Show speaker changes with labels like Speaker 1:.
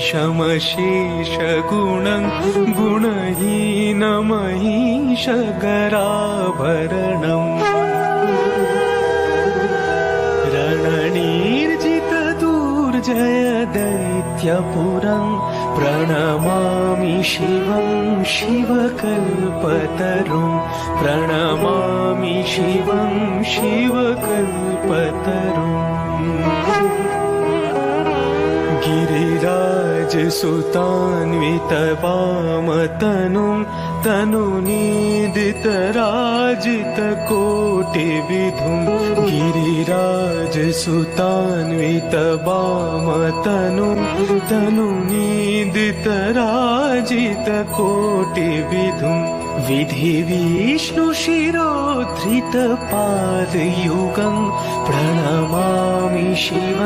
Speaker 1: शमशेषगुणं गुणहीनमहीशगराभरणम् रणनिर्जितदुर्जय दैत्यपुरं प्रणमामि शिवं शिवकल्पतरुं प्रणमामि शिवं शिवकल्पतरुम् गिरिराजसुतान्वितवामतनुं तनुनीदितराजितकोटिविधुं गिरिराजसुतान्वितवामतनुं तनुनीदितराजितकोटिविधुं विधिविष्णुशिरोधृतपादयुगं प्रणमामि शिवं